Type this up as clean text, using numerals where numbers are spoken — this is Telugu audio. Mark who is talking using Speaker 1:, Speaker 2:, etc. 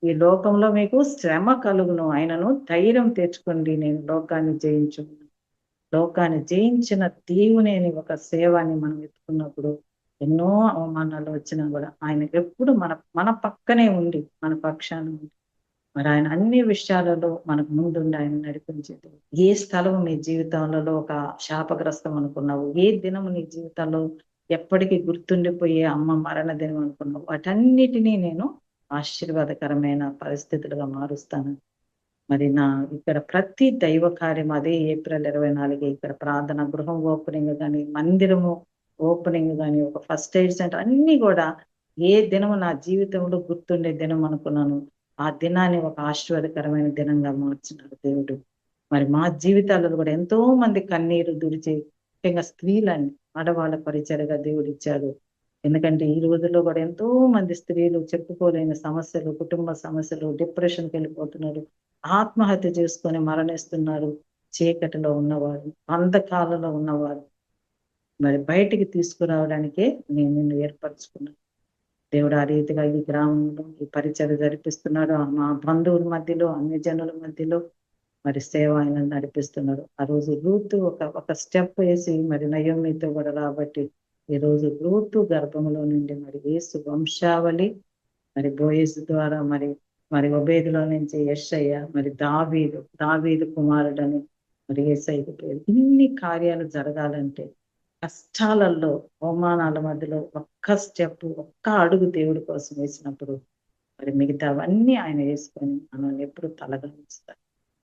Speaker 1: ఈ లోకంలో మీకు శ్రమ కలుగును. ఆయనను ధైర్యం తెచ్చుకోండి. నేను లోకాన్ని లోకాన్ని జయించిన దేవుని అనే ఒక సేవని మనం ఎత్తుకున్నప్పుడు ఎన్నో అవమానాలు వచ్చినా కూడా ఆయన ఎప్పుడు మన మన పక్కనే ఉండి మన పక్షాన ఉండి మరి ఆయన అన్ని విషయాలలో మనకు ముందుండి ఆయన నడిపించేది. ఏ స్థలం నీ జీవితాలలో ఒక శాపగ్రస్తం అనుకున్నావు, ఏ దినము నీ జీవితంలో ఎప్పటికీ గుర్తుండిపోయే అమ్మ మరణ దినం అనుకున్నావు, వాటన్నిటినీ నేను ఆశీర్వాదకరమైన పరిస్థితులుగా మారుస్తాను. మరి ఇక్కడ ప్రతి దైవ కార్యం అదే ఏప్రిల్ 24 ఇక్కడ ప్రార్థన గృహం ఓపెనింగ్ గాని, మందిరము ఓపెనింగ్ గాని, ఒక ఫస్ట్ ఎయిడ్ సెంటర్ అన్నీ కూడా ఏ దినము నా జీవితంలో గుర్తుండే దినం అనుకున్నాను. ఆ దినాన్ని ఒక ఆశీర్వాదకరమైన దినంగా మార్చినాడు దేవుడు. మరి మా జీవితాలలో కూడా ఎంతో మంది కన్నీరు దుడిచి ముఖ్యంగా స్త్రీలని ఆడవాళ్ళ పరిచయగా దేవుడు ఇచ్చాడు. ఎందుకంటే ఈ రోజుల్లో కూడా ఎంతో మంది స్త్రీలు చెప్పుకోలేని సమస్యలు, కుటుంబ సమస్యలు, డిప్రెషన్‌కి వెళ్ళిపోతున్నారు. ఆత్మహత్య చేసుకొని మరణిస్తున్నారు. చీకటిలో ఉన్నవారు, అంధకారంలో ఉన్నవారు. మరి బయటికి తీసుకురావడానికే నేను నిన్ను ఏర్పరచుకున్నాను. దేవుడు ఆ రీతిగా ఈ గ్రామంలో ఈ పరిచర్య జరిపిస్తున్నాడు. మా బంధువుల మధ్యలో, అన్ని జనుల మధ్యలో మరి సేవ ఆయన నడిపిస్తున్నాడు. ఆ రోజు రూతు ఒక స్టెప్ వేసి మరి నయోమితో కూడా రాబట్టి ఈ రోజు రూతు గర్భంలో నుండి మరి యేసు వంశావళి మరి బోయేసు ద్వారా మరి మరి ఒబేదులో నుంచి యెషయా మరి దావీదు కుమారుడని మరి యేసయ్యకు పేరు. ఇన్ని కార్యాలు జరగాలంటే కష్టాలలో అవమానాల మధ్యలో ఒక్క స్టెప్ ఒక్క అడుగు దేవుడి కోసం వేసినప్పుడు మరి మిగతావన్నీ ఆయన వేసుకొని మనల్ని ఎప్పుడు తలగా ఉంచుతారు.